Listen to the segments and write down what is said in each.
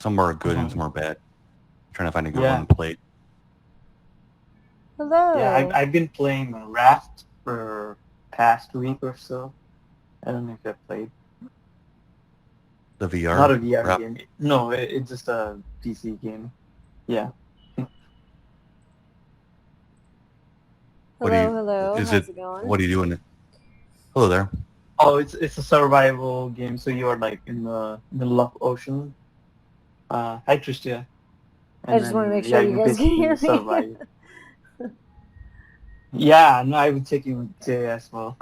Some are good and some are bad. I'm trying to find a good Yeah. one to play. Hello. Yeah, I've been playing Raft for past week or so. I don't know if you've played. The VR. Not a VR Rap. game. No, it's just a PC game. Yeah. What do you- Hello. is How's it- it going? What are you doing? Hello there. Oh, it's a survival game. So you are like in the middle of ocean. Hi, Tristia. I just want to make sure you guys can hear me. Survive. Yeah, no, I would check in Jay as well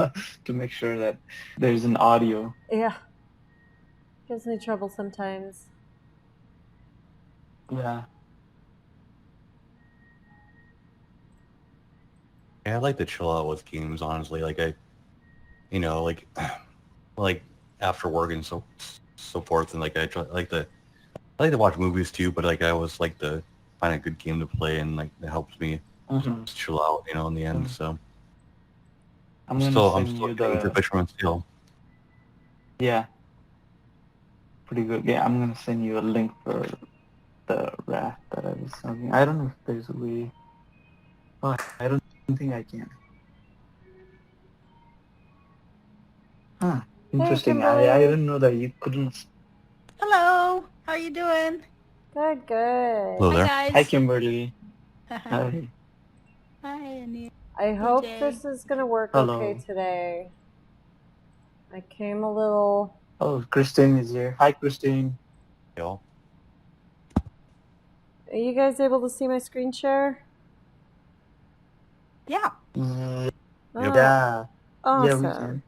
to make sure that there's an audio. Yeah. Gives me trouble sometimes. Yeah. Yeah, I like to chill out with games, honestly. Like like after work and so forth, and like I like to watch movies too. But like I always like to find a good game to play, and like it helps me just chill out, in the end. So I'm still send you getting to Fisherman still. Yeah. Pretty good. Yeah, I'm gonna send you a link for the raft that I was talking. I don't know if there's a way. Oh, I don't think I can. Huh. Interesting. Kimberly. I didn't know that you couldn't. Hello. How are you doing? Good. Hello there. Hi, Hi, guys. Kimberly. Hi. Hi. Hi, Annie. I hope Jay. this is going to work Hello. okay today. I came a little... Oh, Christine is here. Hi, Christine. Y'all. Are you guys able to see my screen share? Yeah. Oh, Yeah. awesome. Yeah, we can.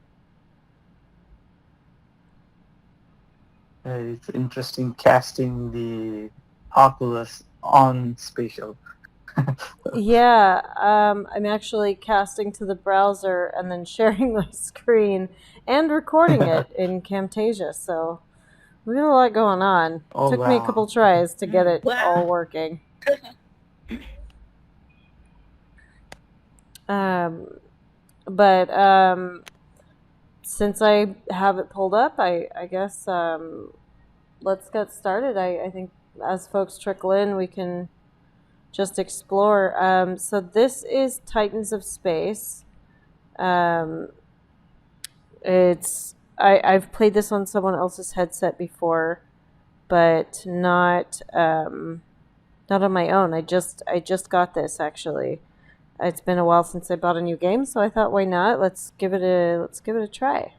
It's interesting casting the Oculus on spatial. Yeah, I'm actually casting to the browser and then sharing my screen and recording it in Camtasia, so we got a lot going on. Oh, Took me a wow. couple tries to get it Wow. all working. But since I have it pulled up, I guess let's get started. I think as folks trickle in, we can just explore. So this is Titans of Space. I've played this on someone else's headset before, but not on my own. I just got this actually. It's been a while since I bought a new game, so I thought, why not? Let's give it a try.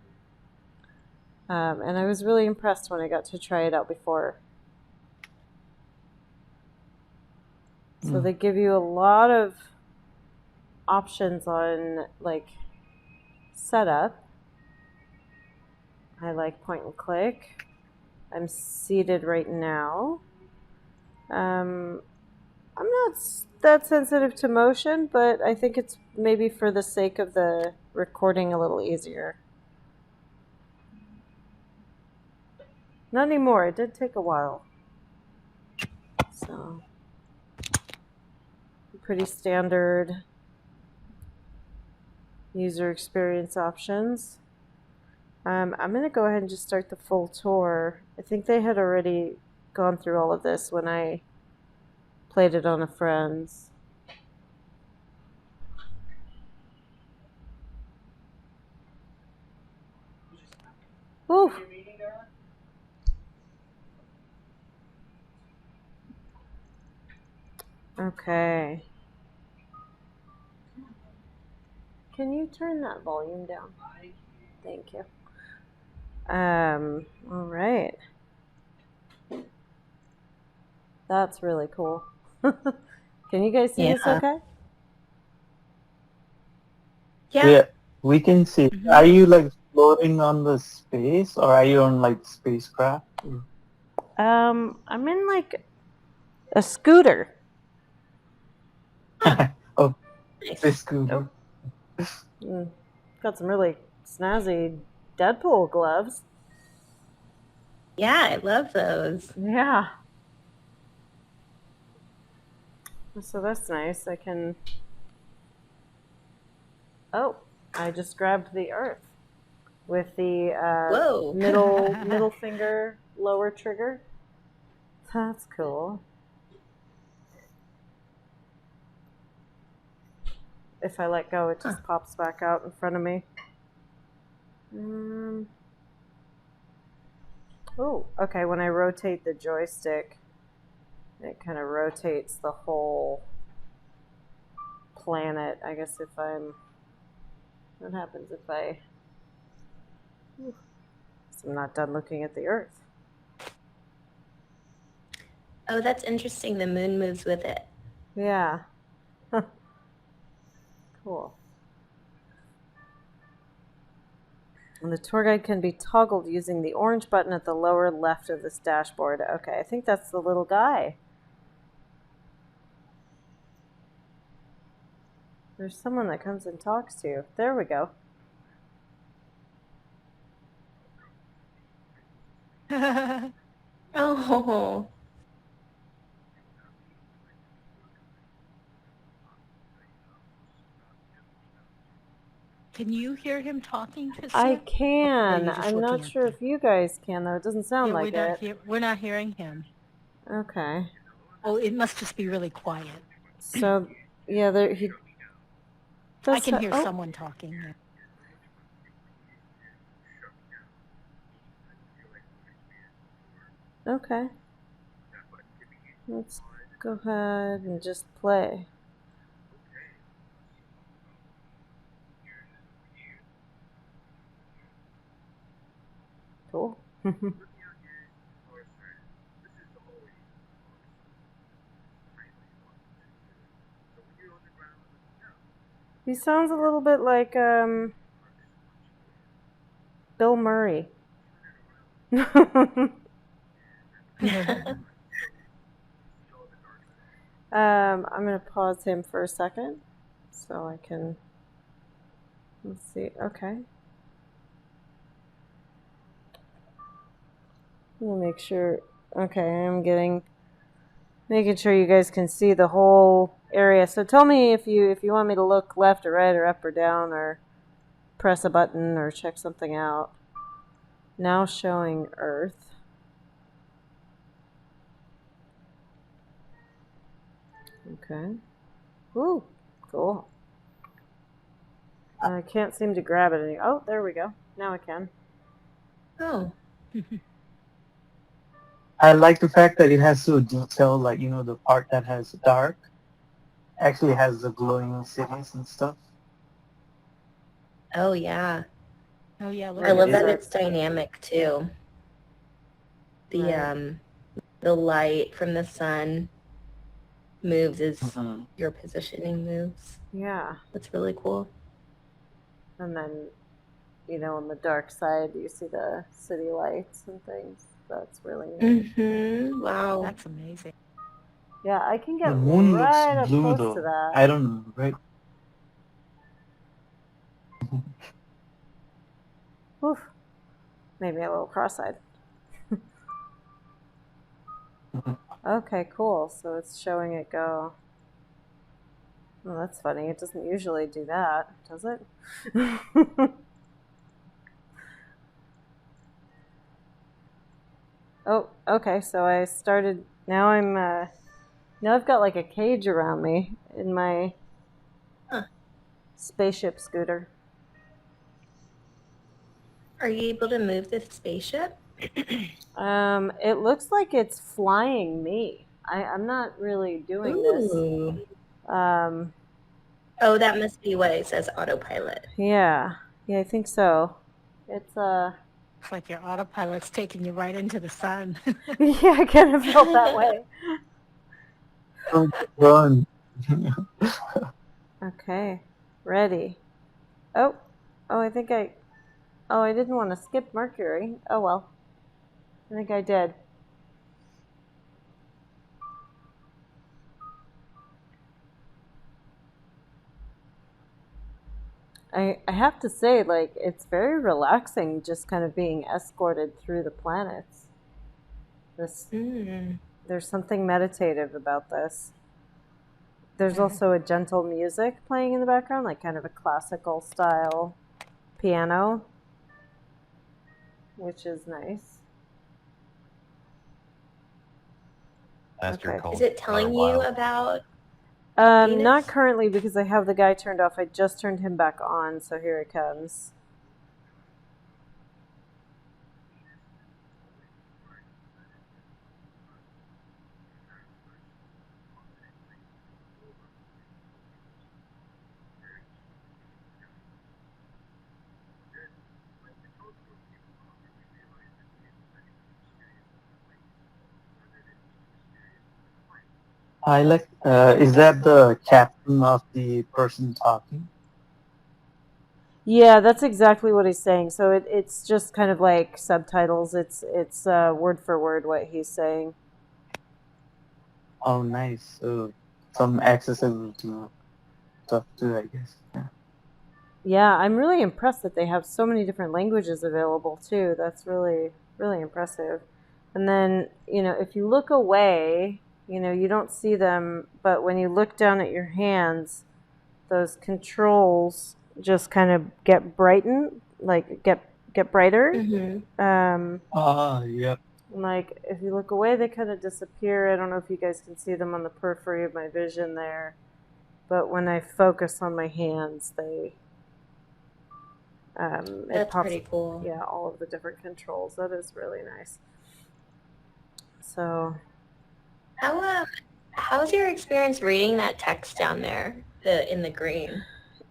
And I was really impressed when I got to try it out before. So they give you a lot of options on like setup. I like point and click. I'm seated right now. I'm not that sensitive to motion, but I think it's maybe for the sake of the recording a little easier. Not anymore. It did take a while. So, pretty standard user experience options. I'm going to go ahead and just start the full tour. I think they had already gone through all of this when I played it on a friend's. Woo! Okay. Can you turn that volume down? Thank you. All right. That's really cool. Can you guys see this okay? Yeah. We can see. Are you like floating on the space, or are you on like spacecraft? I'm in like a scooter. Oh, it's a scooter. Got some really snazzy Deadpool gloves. Yeah, I love those. Yeah. So that's nice. I can... Oh, I just grabbed the Earth with the middle finger, lower trigger. That's cool. If I let go, it just pops back out in front of me. Oh, okay. When I rotate the joystick, it kind of rotates the whole planet. I guess if I'm... What happens if I... So I'm not done looking at the Earth. Oh, that's interesting. The moon moves with it. Yeah. Cool. And the tour guide can be toggled using the orange button at the lower left of this dashboard. Okay, I think that's the little guy. There's someone that comes and talks to you. There we go. Oh. Can you hear him talking, Tristia? I can. Or are you just I'm not looking at sure them? if you guys can, though. It doesn't sound like it. We're not hearing him. Okay. Oh, it must just be really quiet. So, yeah, there he does. I can hear someone talking. Okay. Let's go ahead and just play. Cool. He sounds a little bit like Bill Murray. I'm going to pause him for a second so I can, let's see, okay. Let me make sure, okay, I'm making sure you guys can see the whole area. So tell me if you want me to look left or right or up or down or press a button or check something out. Now showing Earth. Okay. Ooh, cool. I can't seem to grab it any. Oh, there we go. Now I can. Oh. I like the fact that it has so detailed, like, you know, the part that has dark actually has the glowing cities and stuff. Oh, yeah. Oh, yeah. I love that it? it's dynamic, too. The, Right. the light from the sun moves as your positioning moves. Yeah. That's really cool. And then, you know, on the dark side, you see the city lights and things. That's really neat. Mm-hmm. Wow. That's amazing. Yeah, I can get The moon right looks up blue, close though. to that. I don't know, right? Oof. Maybe a little cross-eyed. Okay, cool. So it's showing it go. Oh, that's funny. It doesn't usually do that, does it? Oh, okay. So I started. Now now I've got like a cage around me in my spaceship scooter. Are you able to move the spaceship? It looks like it's flying me. I'm not really doing Ooh. this. Oh, that must be what it says autopilot. Yeah, I think so. It's It's like your autopilot's taking you right into the sun. yeah, I kind of felt that way. Oh, run. Okay, ready. Oh, I think I didn't want to skip Mercury. Oh well, I think I did. I have to say, like, it's very relaxing just kind of being escorted through the planets. There's something meditative about this. There's also a gentle music playing in the background, like kind of a classical style piano, which is nice. master Okay. called Is it telling you Wild. about Not Venus? currently because I have the guy turned off. I just turned him back on, so here it comes. I like. Is that the captain of the person talking? Yeah, that's exactly what he's saying. So it's just kind of like subtitles. It's word for word what he's saying. Oh, nice. So some accessible to stuff too, I guess. Yeah. Yeah, I'm really impressed that they have so many different languages available too. That's really, really impressive. And then, if you look away, you don't see them, but when you look down at your hands, those controls just kind of get brightened, like get brighter. Mm-hmm. Yep. Like if you look away, they kind of disappear. I don't know if you guys can see them on the periphery of my vision there, but when I focus on my hands, it That's pops. pretty cool. Yeah, all of the different controls. That is really nice. So, How's your experience reading that text down there, in the green?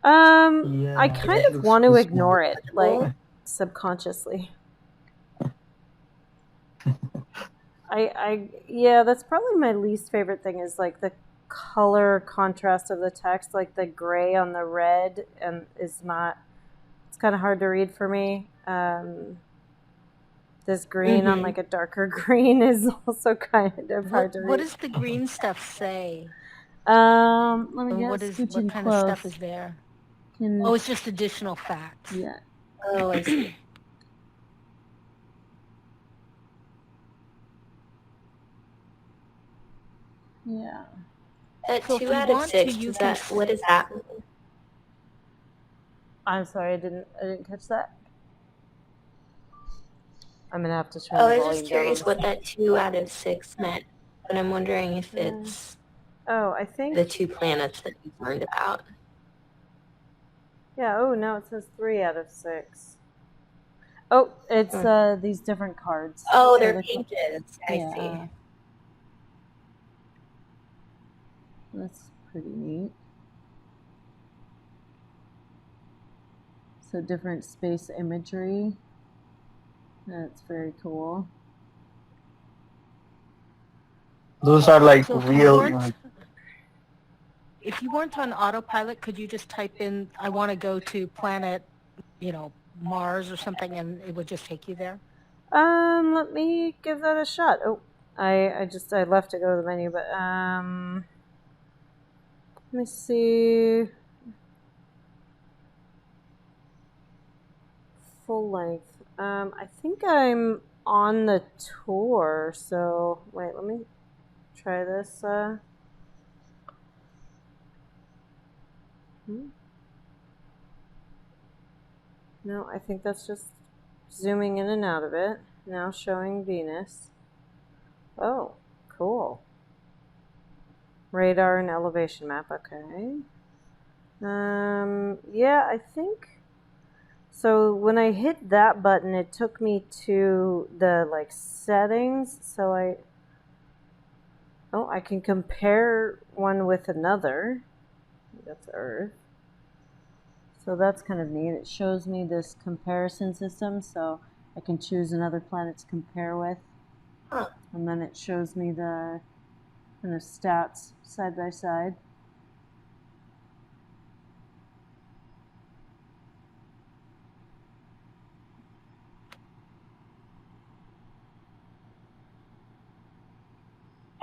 Yeah, I kind it of looks want to too ignore small. it, like subconsciously. Yeah, that's probably my least favorite thing is like the color contrast of the text, like the gray on the red, and it's kind of hard to read for me. This green on like a darker green is also kind of hard to read. What does the green stuff say? Let me And guess. what kind of stuff is there? Oh, it's just additional facts. Yeah. Oh, I see. Yeah. That So if 2 you out of want to, 6, you is can that, what does that mean? I'm sorry, I didn't catch that. I'm gonna have to turn Oh, the I was volume just down. curious what that 2 out of 6 meant, but I'm wondering if it's I think the 2 planets that you learned about. Yeah. Oh, now it says 3 out of 6. Oh, it's these different cards. Oh, they're pages. I see. That's pretty neat. So different space imagery. That's very cool. Those are like So real. if you weren't on autopilot, could you just type in, I want to go to planet, Mars or something, and it would just take you there? Let me give that a shot. Oh, I left to go to the menu, but let me see. Full length. I think I'm on the tour, so wait, let me try this. No, I think that's just zooming in and out of it. Now showing Venus. Oh, cool. Radar and elevation map, okay. Yeah, I think so. When I hit that button, it took me to the like settings. So I can compare one with another. That's Earth. So that's kind of neat. It shows me this comparison system, so I can choose another planet to compare with. Huh. And then it shows me the kind of stats side by side.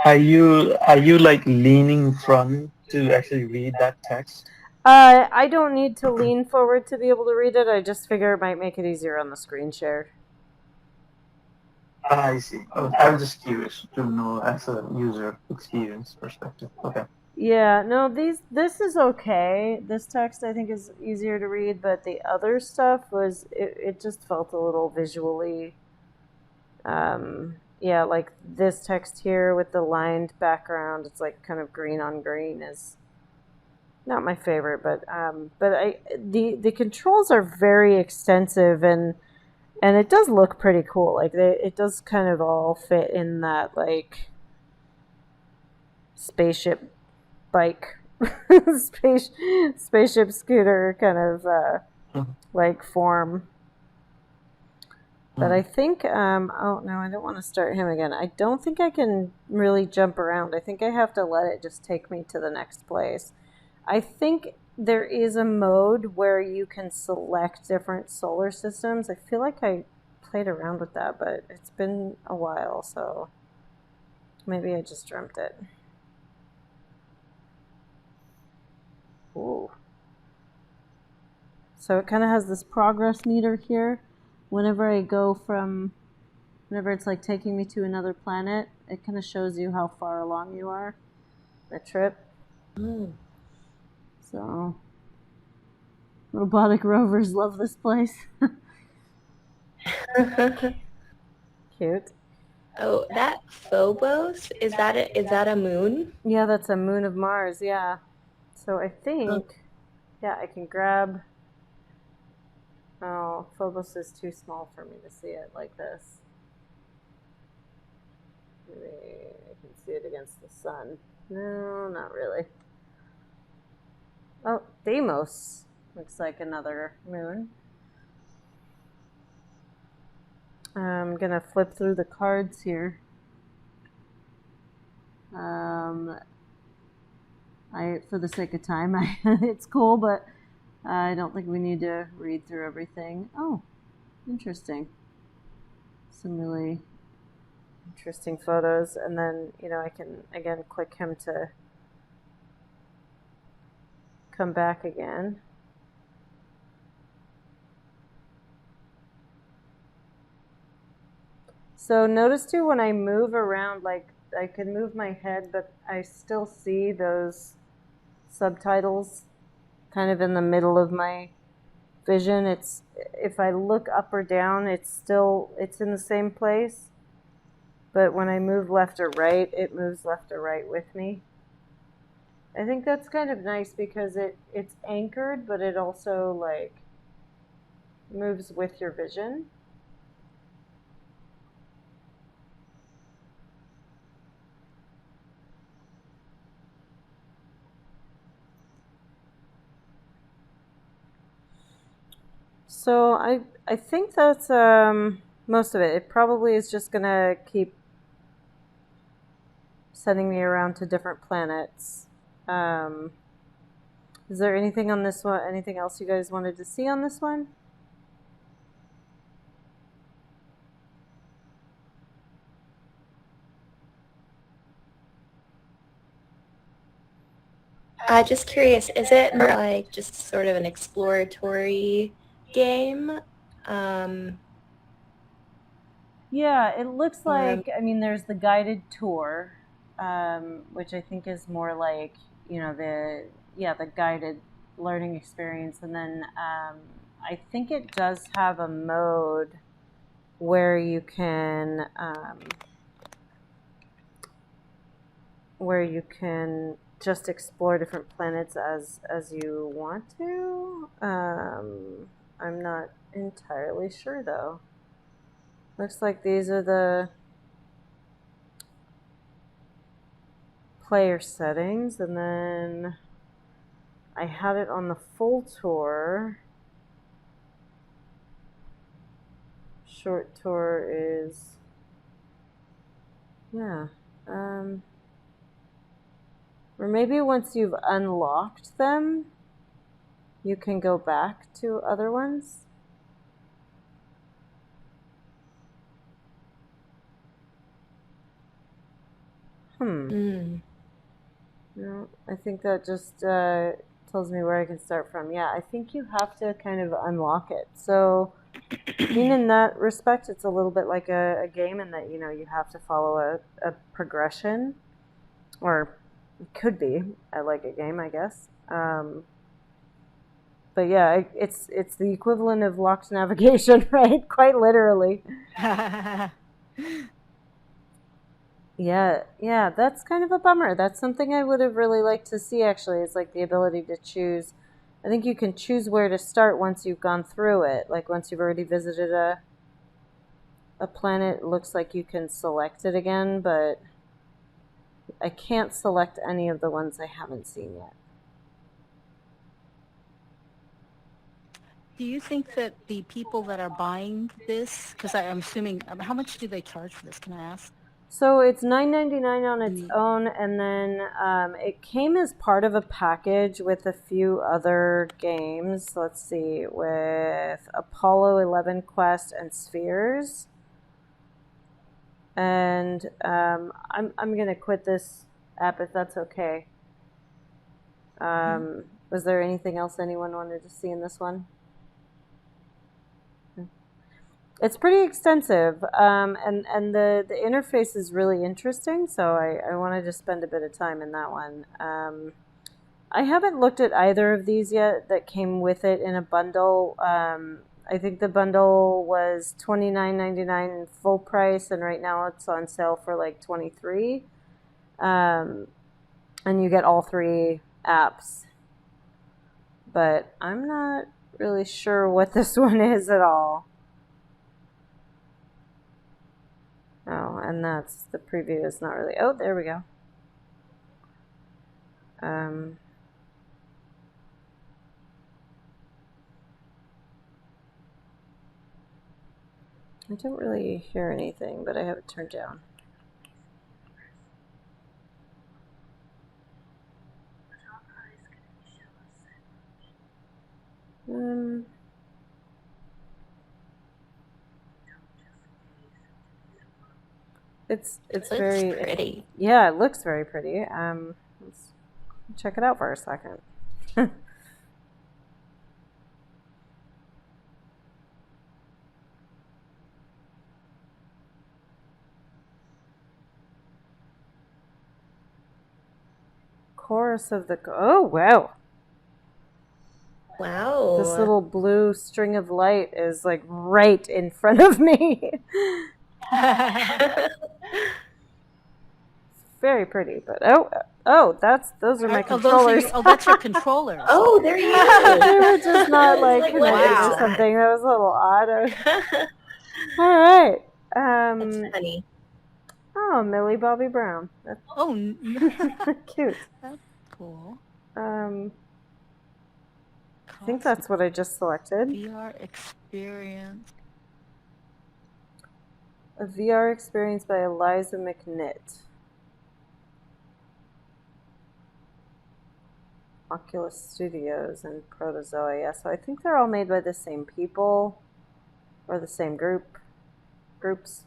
Are you like leaning front to actually read that text? I don't need to lean forward to be able to read it. I just figure it might make it easier on the screen share. I see. I'm just curious to know as a user experience perspective. Okay. Yeah, no, this is okay. This text I think is easier to read, but the other stuff it just felt a little visually yeah, like this text here with the lined background, it's like kind of green on green is not my favorite, but the controls are very extensive and it does look pretty cool. Like it does kind of all fit in that like spaceship bike, spaceship scooter kind of like form. But I think, oh no, I don't want to start him again. I don't think I can really jump around. I think I have to let it just take me to the next place. I think there is a mode where you can select different solar systems. I feel like I played around with that, but it's been a while, so maybe I just dreamt it. Ooh. So it kind of has this progress meter here. Whenever it's like taking me to another planet, it kind of shows you how far along you are, the trip. So, robotic rovers love this place. Cute. Oh, that Phobos, is that a moon? Yeah, that's a moon of Mars, yeah. So I think, yeah, I can grab... Oh, Phobos is too small for me to see it like this. Maybe I can see it against the sun. No, not really. Oh, Deimos looks like another moon. I'm gonna flip through the cards here. For the sake of time, it's cool, but I don't think we need to read through everything. Oh, interesting. Some really interesting photos, and then I can again click him to come back again. So notice too when I move around, like I can move my head, but I still see those subtitles kind of in the middle of my vision. It's if I look up or down, it's in the same place. But when I move left or right, it moves left or right with me. I think that's kind of nice because it's anchored, but it also like moves with your vision. So I think that's most of it. It probably is just gonna keep sending me around to different planets. Is there anything on this one? Anything else you guys wanted to see on this one? Just curious, is it more like just sort of an exploratory game? Yeah, it looks like, I mean, there's the guided tour, which I think is more like, the guided learning experience. And then I think it does have a mode where you can just explore different planets as you want to. I'm not entirely sure though. Looks like these are the player settings, and then I had it on the full tour. Short tour is, yeah. Or maybe once you've unlocked them, you can go back to other ones. No, I think that just tells me where I can start from. Yeah, I think you have to kind of unlock it. So, in that respect, it's a little bit like a game in that, you have to follow a progression. Or it could be like a game, I guess. But yeah, it's the equivalent of locked navigation, right? Quite literally. Yeah, that's kind of a bummer. That's something I would have really liked to see, actually, is like the ability to choose. I think you can choose where to start once you've gone through it. Like once you've already visited a planet, it looks like you can select it again, but I can't select any of the ones I haven't seen yet. Do you think that the people that are buying this, because I'm assuming, how much do they charge for this? Can I ask? So it's $9.99 on its own, and then it came as part of a package with a few other games. Let's see, with Apollo 11 Quest and Spheres. And I'm gonna quit this app if that's okay. Was there anything else anyone wanted to see in this one? It's pretty extensive, and the interface is really interesting, so I wanted to spend a bit of time in that one. I haven't looked at either of these yet that came with it in a bundle. I think the bundle was $29.99 full price, and right now it's on sale for like $23. And you get all 3 apps. But I'm not really sure what this one is at all. Oh, and that's the preview is not really. Oh, there we go. I don't really hear anything, but I have it turned down. It's very pretty. Yeah, it looks very pretty. Let's check it out for a second. Chorus of the oh wow. Wow. This little blue string of light is like right in front of me. Very pretty, but those are my controllers. That's your controllers. Oh, there you go. They were just not like connected wow. or something. That was a little odd. All right. That's funny. Oh, Millie Bobby Brown. That's cute. That's cool. I think that's what I just selected. VR experience. A VR experience by Eliza McNitt. Oculus Studios and Protozoa. Yeah, so I think they're all made by the same people or the same groups.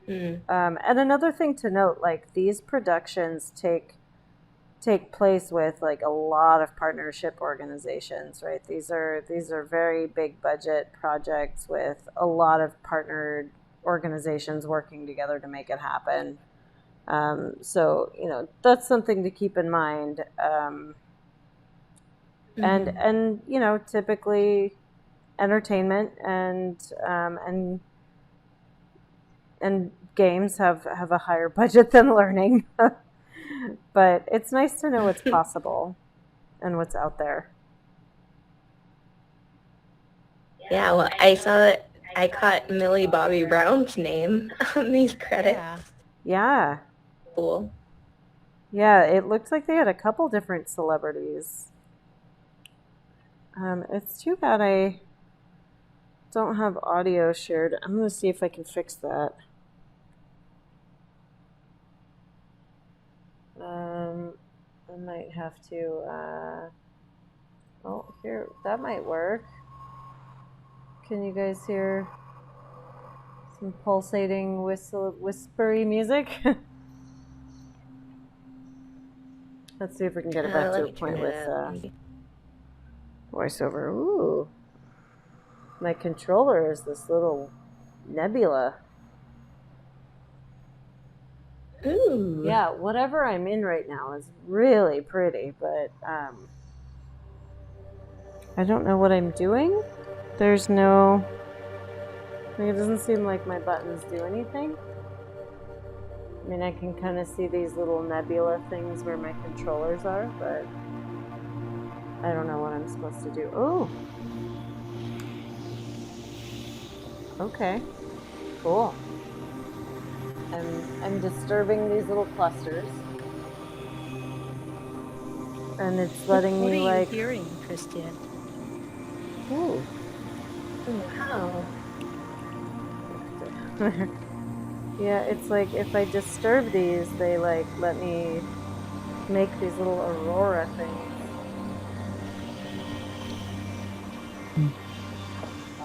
And another thing to note, like these productions take place with like a lot of partnership organizations, right? These are very big budget projects with a lot of partnered organizations working together to make it happen. So that's something to keep in mind. And typically entertainment and games have a higher budget than learning. But it's nice to know what's possible and what's out there. Yeah, well, I saw that I caught Millie Bobby Brown's name on these credits. Yeah. Cool. Yeah, it looks like they had a couple different celebrities. It's too bad I don't have audio shared. I'm going to see if I can fix that. I might have to, here, that might work. Can you guys hear some pulsating whispery music? Let's see if we can get it back to a point with voiceover. Ooh. My controller is this little nebula. Ooh. Yeah, whatever I'm in right now is really pretty, but I don't know what I'm doing. There's no... it doesn't seem like my buttons do anything. I mean, I can kind of see these little nebula things where my controllers are, but I don't know what I'm supposed to do. Oh! Okay. Cool. I'm disturbing these little clusters. And it's letting What me, are like... you hearing, Tristia? Ooh. Wow. Yeah, it's like if I disturb these, they like let me make these little aurora things.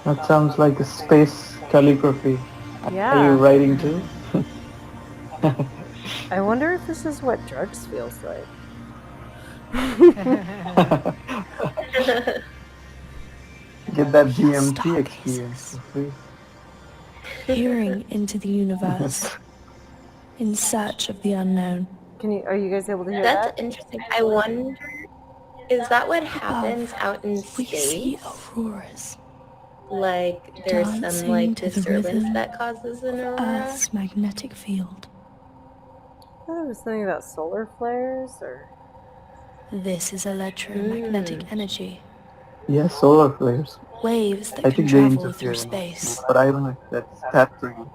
That sounds like a space calligraphy. Are you Yeah. writing too? I wonder if this is what drugs feels like. Get that DMT experience for free. Peering into the universe in search of the unknown. Are you guys able to hear That's that? interesting. I wonder, is that what happens out in We see space? auroras Like there's some dancing like to the disturbance rhythm that causes an of aurora? Earth's magnetic field. I thought it was something about solar flares or... This is electromagnetic energy, Yeah, solar flares. waves that I can think they travel through interfere, space. but I don't know if that's that real.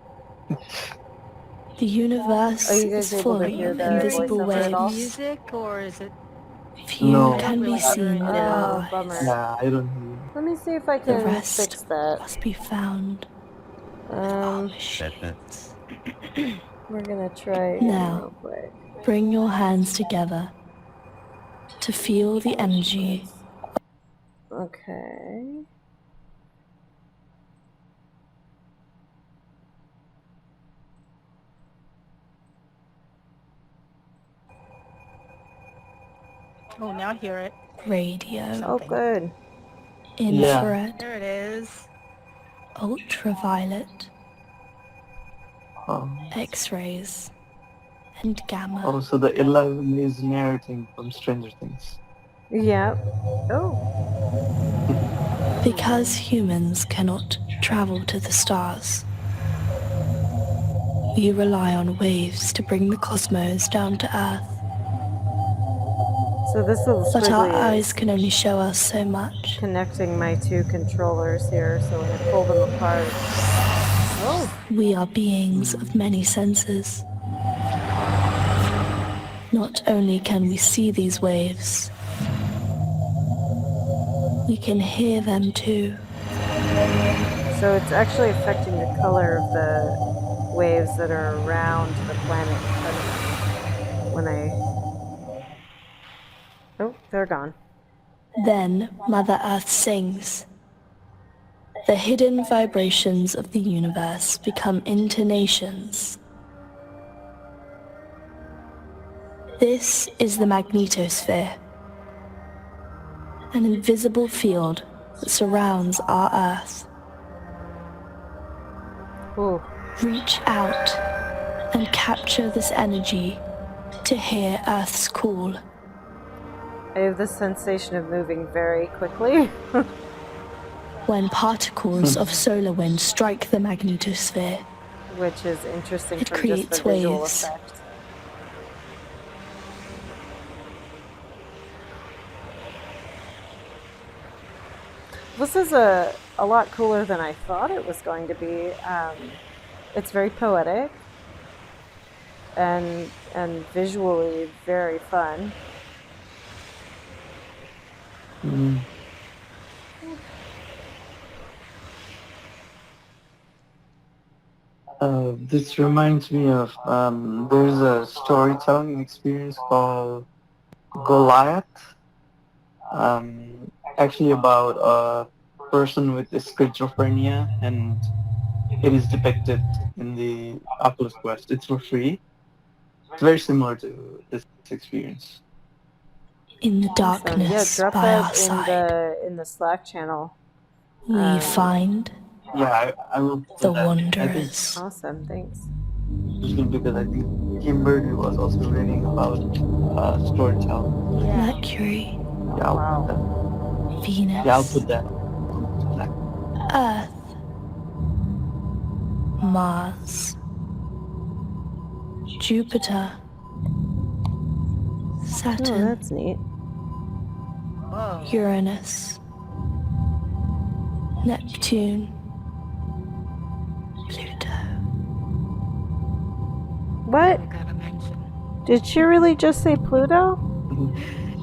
The universe Are you guys is able full to of hear the invisible voiceover at all? waves. Music, or is it? Few No. can be really seen hear with it. our Oh, eyes. bummer. Nah, I don't hear you. Let me see if I The can rest fix that. must be found with our machines. We're gonna try Now. real quick. Bring your hands together to feel the energy. Okay. Oh, now I hear it. Radio, Oh, Something. good. infrared, There it is. ultraviolet, Oh, X-rays, and gamma. oh, so the 11 is narrating from Stranger Things. Yeah. Oh. Because humans cannot travel to the stars, we rely on waves to bring the cosmos down to Earth. So this little But our squiggly eyes is can only show us so much. connecting my two controllers here. So when I pull them apart. Oh. We are beings of many senses. Not only can we see these waves, we can hear them too. So it's actually affecting the color of the waves that are around the planet in front of me when I... Oh, they're gone. Then Mother Earth sings. The hidden vibrations of the universe become intonations. This is the magnetosphere, an invisible field that surrounds our Earth. Ooh. Reach out and capture this energy to hear Earth's call. I have the sensation of moving very quickly. When particles of solar wind strike the magnetosphere, Which is interesting It from just creates the visual waves. effect. This is a lot cooler than I thought it was going to be. It's very poetic and visually very fun. This reminds me of there's a storytelling experience called Goliath. Actually about a person with schizophrenia, and it is depicted in the Oculus Quest. It's for free. It's very similar to this experience. in the Awesome. Yeah, darkness drop by our that side, in the Slack channel. we find Yeah, I will put the that. I think wanderers. Awesome, thanks. just because I think Kimberly was also reading about storytelling. Mercury, Yeah, I'll Wow. put that. Venus, Yeah, I'll put that. Earth, Mars, Jupiter, Oh, Saturn, that's neat. Whoa. Uranus, Neptune, Pluto. What? I gotta mention. Did she really just say Pluto?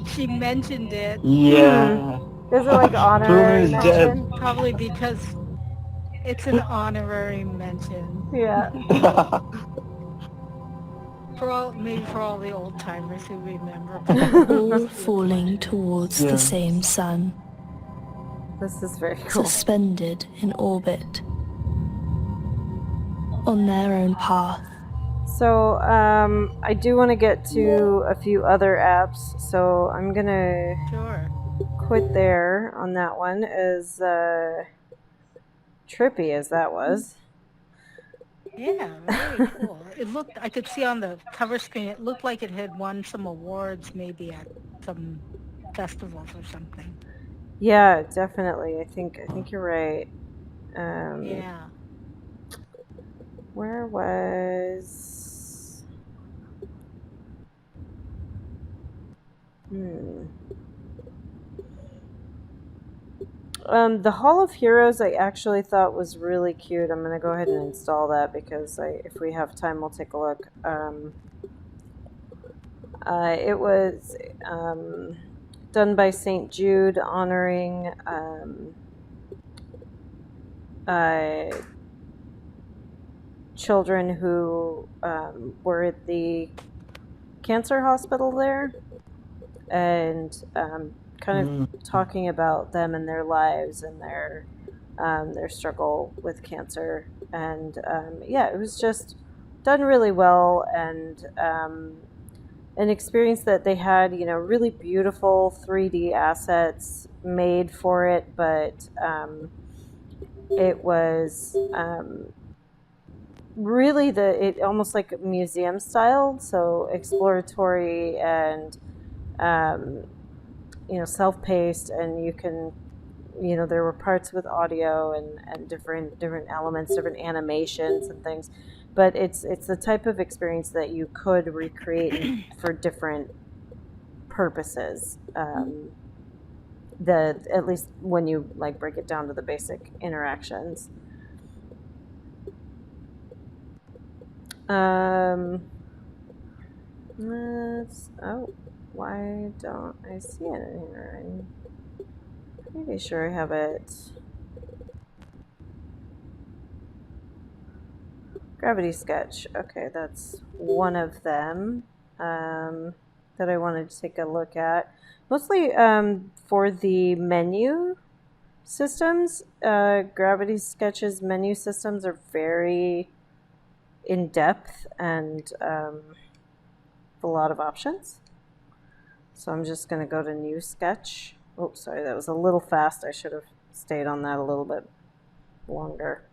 She mentioned it, Yeah. Is it like honorary Pluto is dead. mention? probably because it's an honorary mention. Yeah. Maybe for all the old timers who remember. All falling towards Yeah. the same sun, This is very cool. suspended in orbit, on their own path. So, I do want to get to a few other apps, so I'm gonna Sure. quit there on that one, as trippy as that was. Yeah, very cool. I could see on the cover screen, it looked like it had won some awards maybe at some festivals or something. Yeah, definitely. I think you're right. Yeah. Where was? The Hall of Heroes I actually thought was really cute. I'm gonna go ahead and install that because if we have time, we'll take a look. It was done by St. Jude, honoring children who were at the cancer hospital there, and kind of talking about them and their lives and their struggle with cancer. And yeah, it was just done really well, and an experience that they had, really beautiful 3D assets made for it, but it was really it almost like museum style, so exploratory and self-paced, and you can, there were parts with audio and different elements, different animations and things, but it's the type of experience that you could recreate for different purposes. At least when you break it down to the basic interactions. Why don't I see it in here? I'm pretty sure I have it. Gravity Sketch. Okay, that's one of them that I wanted to take a look at. Mostly for the menu systems. Gravity Sketch's menu systems are very in-depth and a lot of options. So I'm just going to go to New Sketch. Oh, sorry, that was a little fast. I should have stayed on that a little bit longer.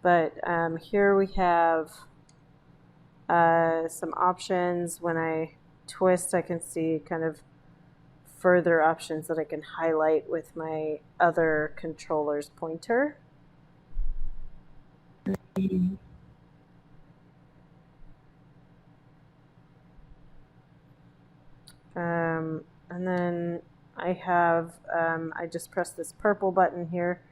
But here we have some options. When I twist, I can see kind of further options that I can highlight with my other controller's pointer. And then I have, I just pressed this purple button here,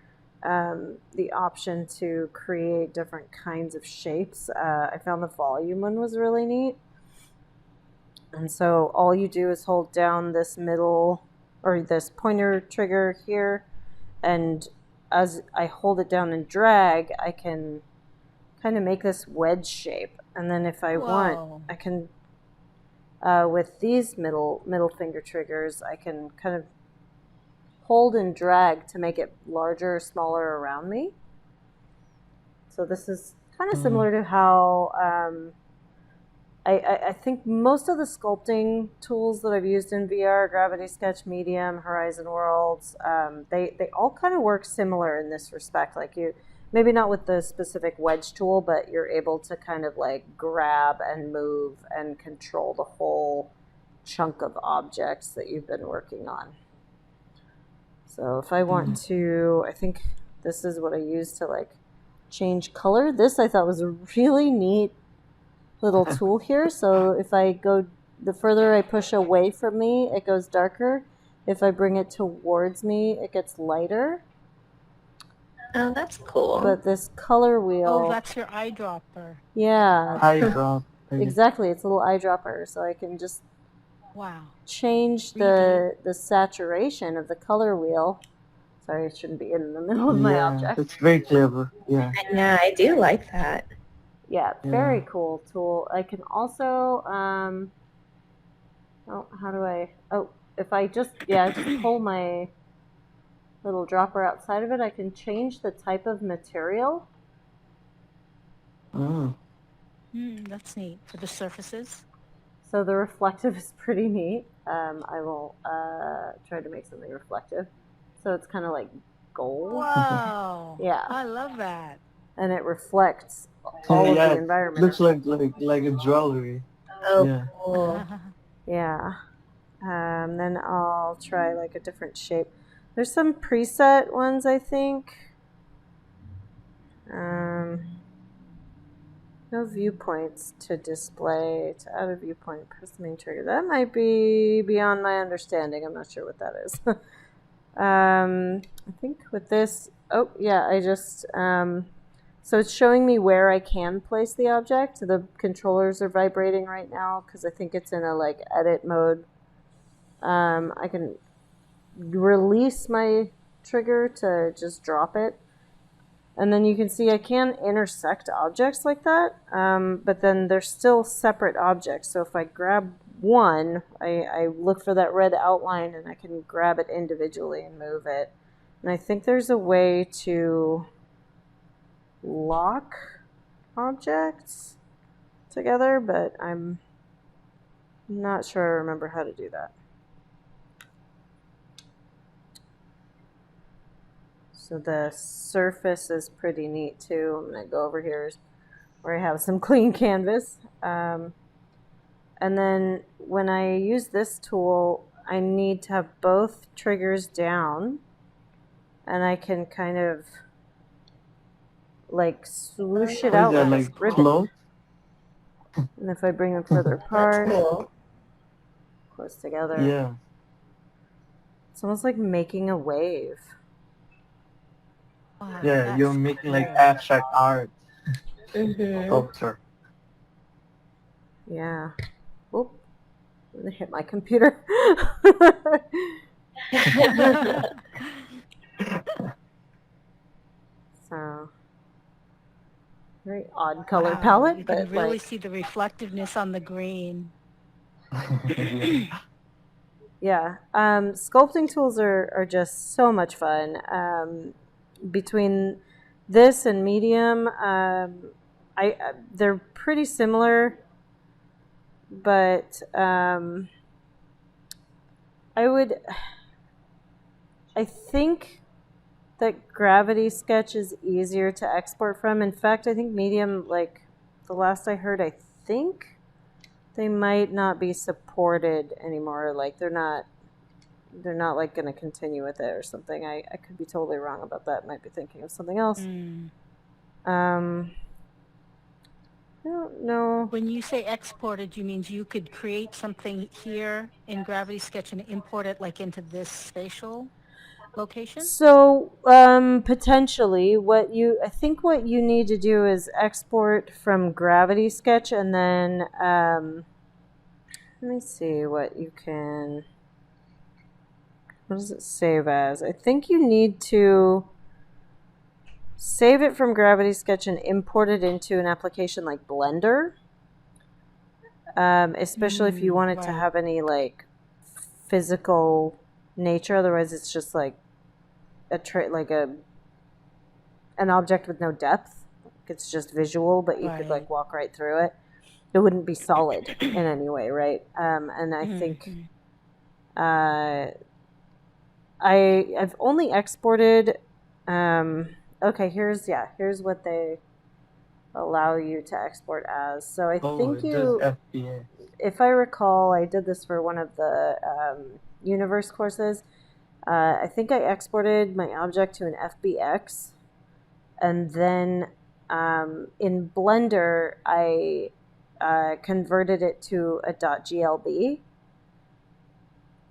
the option to create different kinds of shapes. I found the volume one was really neat. And so all you do is hold down this middle, or this pointer trigger here, and as I hold it down and drag, I can kind of make this wedge shape. And then if I want, I can, with these middle finger triggers, I can kind of hold and drag to make it larger or smaller around me. So this is kind of similar to how I think most of the sculpting tools that I've used in VR, Gravity Sketch, Medium, Horizon Worlds, they all kind of work similar in this respect. Like maybe not with the specific wedge tool, but you're able to kind of grab and move and control the whole chunk of objects that you've been working on. So if I want to, I think this is what I use to change color. This I thought was a really neat little tool here. So if I go, the further I push away from me, it goes darker. If I bring it towards me, it gets lighter. Oh, that's cool. But this color wheel... Oh, that's your eyedropper. Yeah. Eyedrop. Exactly. It's a little eyedropper. So I can just Wow. change the saturation of the color wheel. Sorry, it shouldn't be in the middle of my object. It's very clever. Yeah. Yeah, I do like that. Yeah, very cool tool. I can also, if I just pull my little dropper outside of it, I can change the type of material. That's neat. For the surfaces? So the reflective is pretty neat. I will try to make something reflective. So it's kind of like gold. Wow. Yeah. I love that. And it reflects all of the environment. Looks like a jewelry. Oh, Yeah. cool. Yeah. Then I'll try like a different shape. There's some preset ones, I think. No viewpoints to display. To add a viewpoint, press the main trigger. That might be beyond my understanding. I'm not sure what that is. I think with this, I just, so it's showing me where I can place the object. The controllers are vibrating right now because I think it's in a like edit mode. I can release my trigger to just drop it. And then you can see I can intersect objects like that, but then they're still separate objects. So if I grab one, I look for that red outline and I can grab it individually and move it. And I think there's a way to lock objects together, but I'm not sure I remember how to do that. So the surface is pretty neat too. I'm going to go over here where I have some clean canvas. And then when I use this tool, I need to have both triggers down. And I can kind of like swoosh it out with this ribbon. And if I bring them further apart, Cool. close together. Yeah. It's almost like making a wave. Wow, Yeah, you're making cool. like abstract art. Mm-hmm. Sculpture. Yeah. Oop. I'm gonna hit my computer. So, very odd color palette, you but can really like, see the reflectiveness on the green. yeah. Sculpting tools are just so much fun. Between this and Medium, they're pretty similar, but I think that Gravity Sketch is easier to export from. In fact, I think Medium, like the last I heard, I think they might not be supported anymore. Like they're not like going to continue with it or something. I could be totally wrong about that. Might be thinking of something else. I don't know. When you say exported, you mean you could create something here in Gravity Sketch and import it like into this spatial location? So potentially, I think what you need to do is export from Gravity Sketch, and then let me see what you can. What does it save as? I think you need to save it from Gravity Sketch and import it into an application like Blender, especially if you want it to have any like physical nature. Otherwise, it's just like an object with no depth. It's just visual, but you could like walk right through it. It wouldn't be solid in any way, right? And I think I've only exported. Okay, here's what they allow you to export as. So I think if I recall, I did this for one of the Universe courses. I think I exported my object to an FBX, and then in Blender I converted it to a .glb,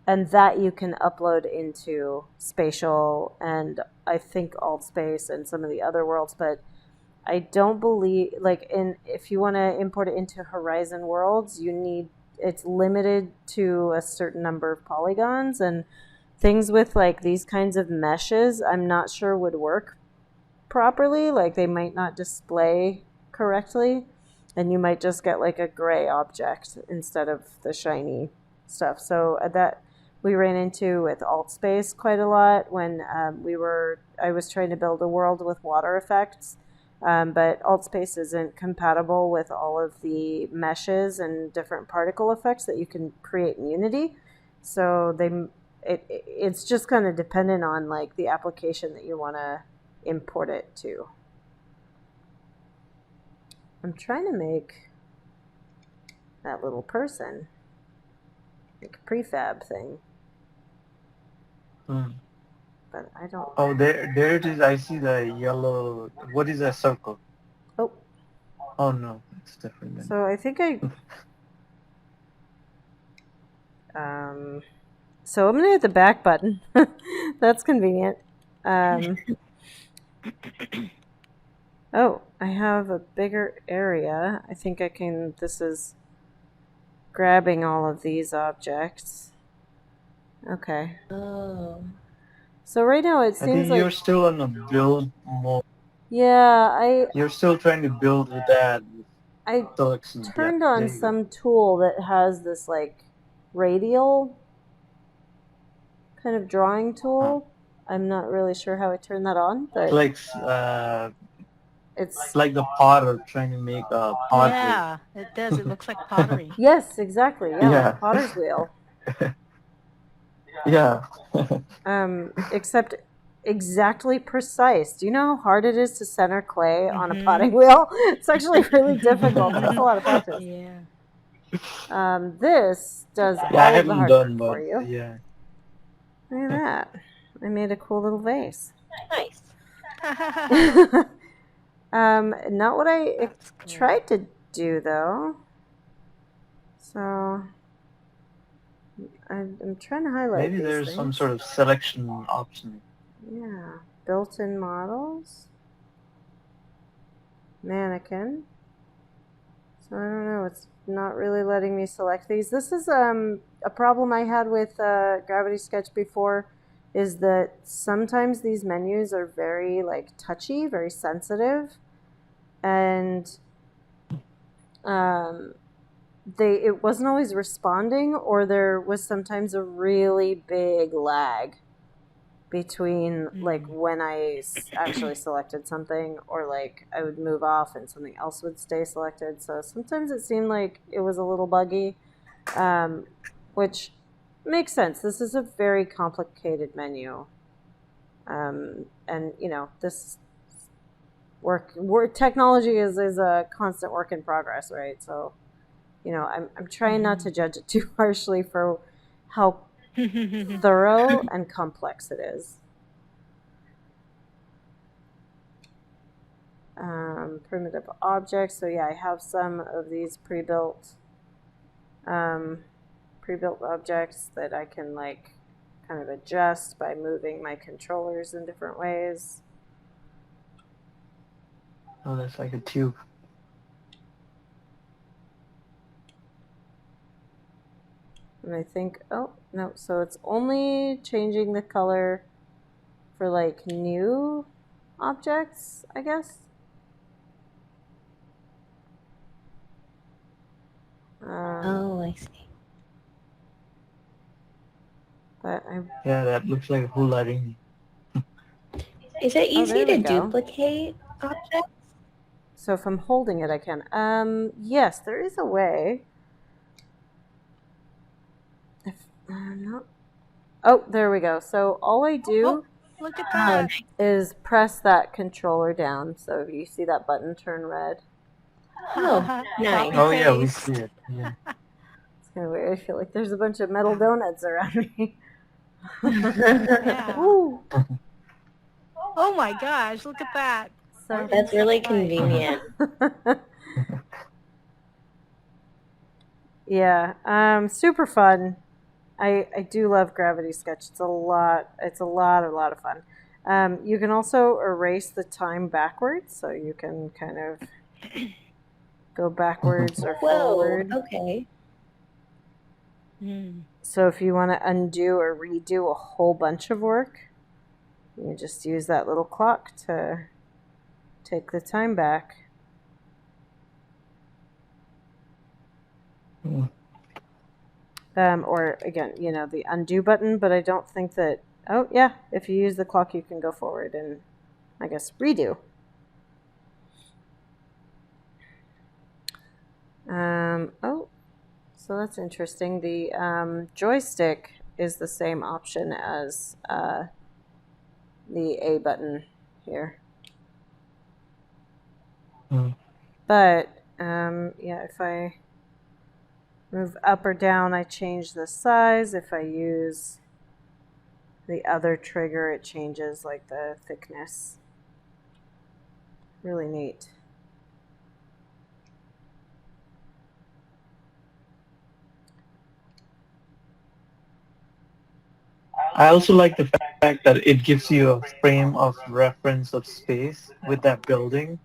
and that you can upload into Spatial and I think AltSpace and some of the other worlds, but I don't believe, like, if you want to import it into Horizon Worlds, it's limited to a certain number of polygons, and things with like these kinds of meshes I'm not sure would work properly. Like they might not display correctly, and you might just get like a gray object instead of the shiny stuff. So that we ran into with AltSpace quite a lot when I was trying to build a world with water effects, but AltSpace isn't compatible with all of the meshes and different particle effects that you can create in Unity. So it's just kind of dependent on like the application that you want to import it to. I'm trying to make that little person, like a prefab thing. But I don't... Oh, there it is. I see the yellow... What is that circle? Oh. Oh, no. It's different then. So I think so I'm going to hit the back button. That's convenient. Oh, I have a bigger area. I think I can... This is grabbing all of these objects. Okay. Oh. So right now it I seems think like... you're still on a build mode. Yeah, You're still trying to build with that. I Selection. turned on some tool that has this like radial kind of drawing tool. I'm not really sure how I turned that on, but it's like the potter trying to make a pottery. Yeah, it does. It looks like pottery. Yes, exactly. Yeah, Yeah. like potter's wheel. Yeah. Except exactly precise. Do you know how hard it is to center clay on a potting wheel? It's actually really difficult. It takes a lot of practice. Yeah. This does all I of the haven't hard done work for much. you. Yeah. Look at that. I made a cool little vase. Nice. Not what I tried to do, though. So I'm trying to highlight Maybe these there's things. some sort of selection option. Yeah. Built-in models. Mannequin. So I don't know. It's not really letting me select these. This is a problem I had with Gravity Sketch before, is that sometimes these menus are very like touchy, very sensitive, and it wasn't always responding, or there was sometimes a really big lag between like when I actually selected something, or like I would move off and something else would stay selected. So sometimes it seemed like it was a little buggy, which makes sense. This is a very complicated menu, and you know, this technology is a constant work in progress, right? So you know, I'm trying not to judge it too harshly for how thorough and complex it is. Primitive objects. So yeah, I have some of these pre-built objects that I can like kind of adjust by moving my controllers in different ways. Oh, that's like a tube. And I think, oh, no, so it's only changing the color for like new objects, I guess. Oh, I see. But Yeah, that looks like a whole lot in. Is it easy to go. duplicate objects? So if I'm holding it, I can. Yes, there is a way. If not. Oh, there we go. So all I do Look at that. is press that controller down. So if you see that button turn red. Oh, nice. Oh yeah, we see it. Yeah. It's kind of weird. I feel like there's a bunch of metal donuts around me. Yeah. Ooh. Oh my gosh, look at that. So That's really convenient. Yeah, super fun. I do love Gravity Sketch. It's a lot of fun. You can also erase the time backwards, so you can kind of go backwards or Whoa, forward. okay. So if you want to undo or redo a whole bunch of work, you just use that little clock to take the time back. Or again, the undo button, but I don't think that, oh yeah, if you use the clock, you can go forward and I guess redo. Oh, so that's interesting. The joystick is the same option as the A button here. But yeah, if I move up or down, I change the size. If I use the other trigger, it changes like the thickness. Really neat. I also like the fact that it gives you a frame of reference of space with that building.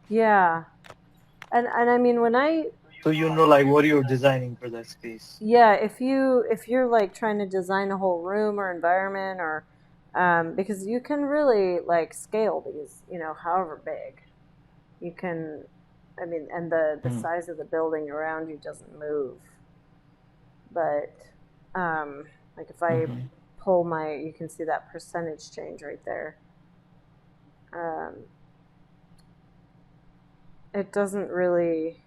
Yeah. And I mean, when I... So you know like what you're designing for that space. Yeah, if you're like trying to design a whole room or environment or because you can really like scale these, however big. You can, I mean, and the size of the building around you doesn't move. But like if I pull you can see that percentage change right there. It doesn't really...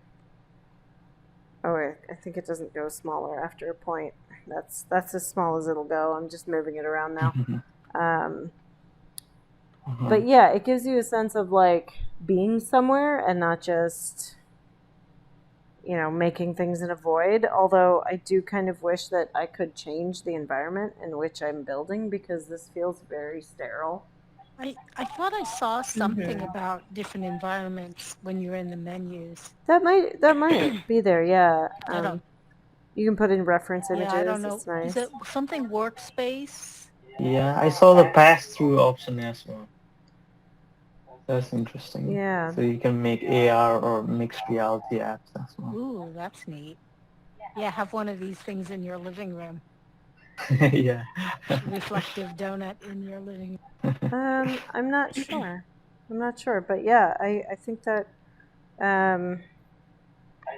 Oh, I think it doesn't go smaller after a point. That's as small as it'll go. I'm just moving it around now. But yeah, it gives you a sense of like being somewhere and not just, making things in a void. Although I do kind of wish that I could change the environment in which I'm building because this feels very sterile. I thought I saw something about different environments when you're in the menus. That might be there, yeah. You can put in reference images. Yeah, I don't know. It's nice. Is it something workspace? Yeah, I saw the pass-through option as well. That's interesting. Yeah. So you can make AR or mixed reality apps as well. Ooh, that's neat. Yeah, have one of these things in your living room. Yeah. Reflective donut in your living room. I'm not sure, but yeah, I think that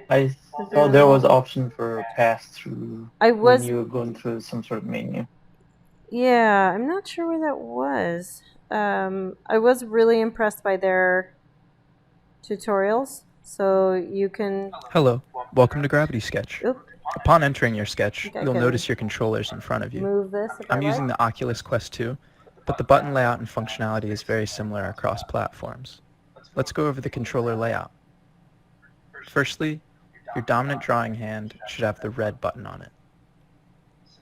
I saw there was option for pass-through when you were going through some sort of menu. Yeah, I'm not sure where that was. I was really impressed by their tutorials, so you can... Hello, welcome to Gravity Sketch. Oop. Upon entering your sketch, you'll notice your controllers in front of you. Move this I'm using the Oculus Quest 2, but the button layout and functionality is very similar across platforms. Let's go over the controller layout. Firstly, your dominant drawing hand should have the red button on it.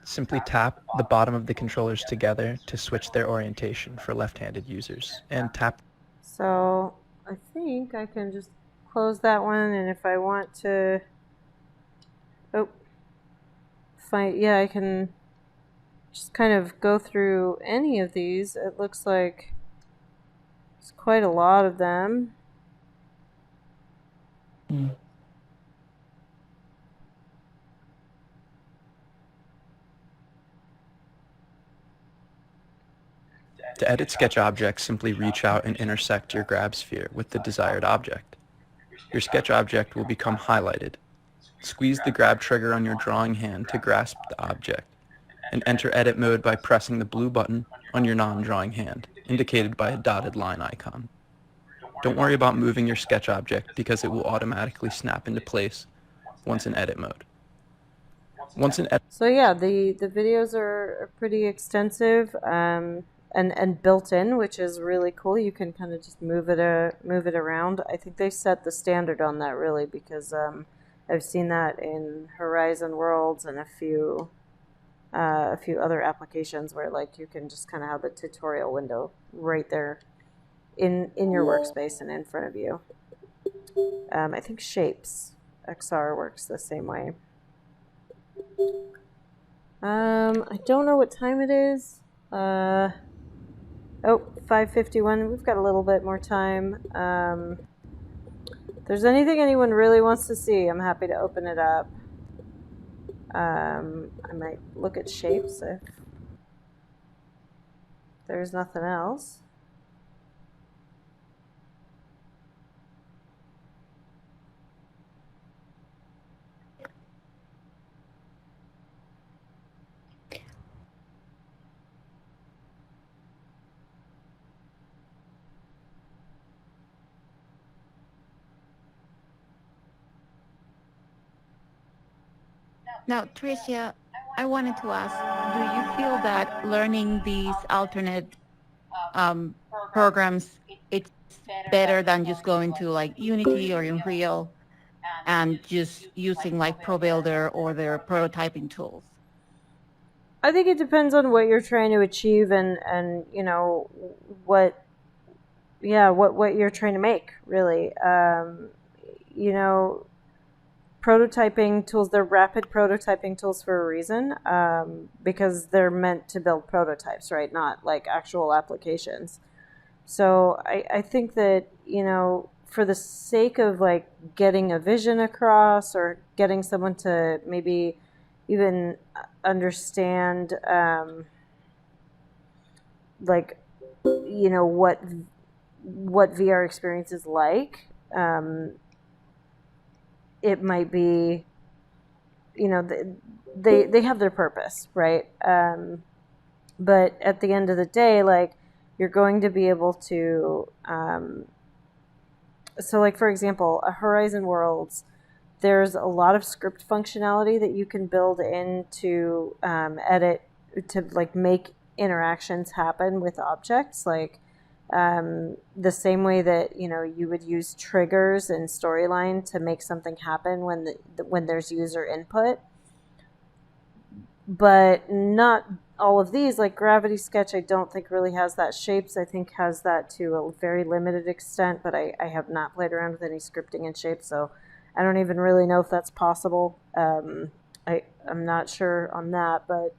Simply tap the bottom of the controllers together to switch their orientation for left-handed users, and tap... So, I think I can just close that one, and if I want to... Oh. Yeah, I can just kind of go through any of these. It looks like there's quite a lot of them. To edit sketch objects, simply reach out and intersect your grab sphere with the desired object. Your sketch object will become highlighted. Squeeze the grab trigger on your drawing hand to grasp the object, and enter edit mode by pressing the blue button on your non-drawing hand, indicated by a dotted line icon. Don't worry about moving your sketch object because it will automatically snap into place once in edit mode. So yeah, the videos are pretty extensive and built in, which is really cool. You can kind of just move it around. I think they set the standard on that really because I've seen that in Horizon Worlds and a few other applications where like you can just kind of have the tutorial window right there in your workspace and in front of you. I think shapes XR works the same way. I don't know what time it is. Oh, 5:51. We've got a little bit more time. If there's anything anyone really wants to see, I'm happy to open it up. I might look at shapes if there's nothing else. Now, Tricia, I wanted to ask, do you feel that learning these alternate programs, it's better than just going to like Unity or Unreal and just using like ProBuilder or their prototyping tools? I think it depends on what you're trying to achieve and you know what you're trying to make, really. You know, prototyping tools, they're rapid prototyping tools for a reason, because they're meant to build prototypes, right? Not like actual applications. So I think that, you know, for the sake of like getting a vision across or getting someone to maybe even understand, like, you know, what VR experience is like, it might be, you know, they have their purpose, right? But at the end of the day, like, you're going to be able to, so like, for example, a Horizon Worlds, there's a lot of script functionality that you can build into edit to like make interactions happen with objects, like the same way that, you know, you would use triggers in Storyline to make something happen when there's user input. But not all of these, like Gravity Sketch, I don't think really has that. Shapes, I think, has that to a very limited extent, but I have not played around with any scripting in Shapes, so I don't even really know if that's possible. I'm not sure on that, but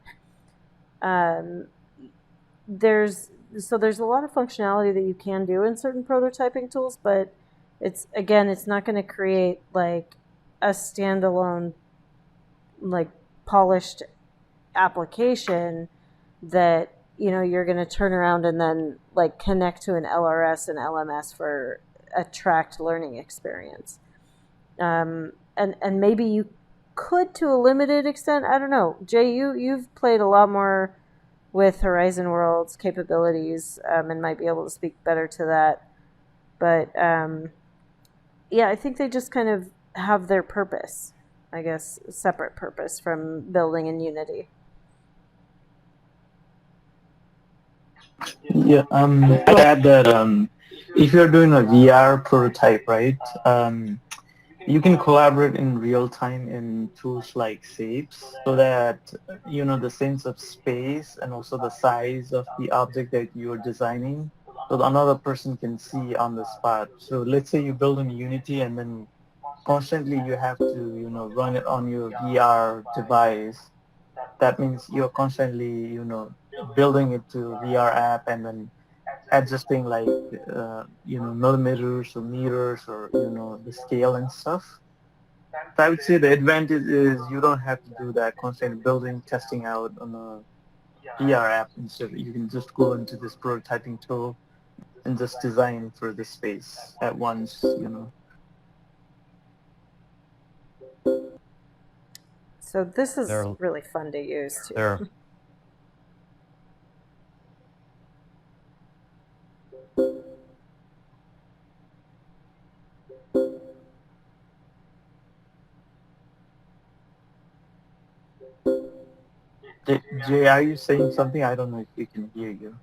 there's a lot of functionality that you can do in certain prototyping tools, but it's not going to create like a standalone, like, polished application that, you know, you're going to turn around and then like connect to an LRS and LMS for a tracked learning experience. And maybe you could to a limited extent. I don't know. Jay, you've played a lot more with Horizon Worlds capabilities, and might be able to speak better to that. But yeah, I think they just kind of have their purpose, I guess, separate purpose from building in Unity. Yeah, I'll add that if you're doing a VR prototype, right, you can collaborate in real time in tools like Shapes, so that, you know, the sense of space and also the size of the object that you're designing, so that another person can see on the spot. So let's say you build in Unity and then constantly you have to, you know, run it on your VR device. That means you're constantly, you know, building it to VR app and then adjusting like, you know, millimeters or meters or, you know, the scale and stuff. So I would say the advantage is you don't have to do that constant building, testing out on a VR app. Instead, you can just go into this prototyping tool and just design for the space at once, you know. So this is really fun to use too. Jay, are you saying something? I don't know if we can hear you.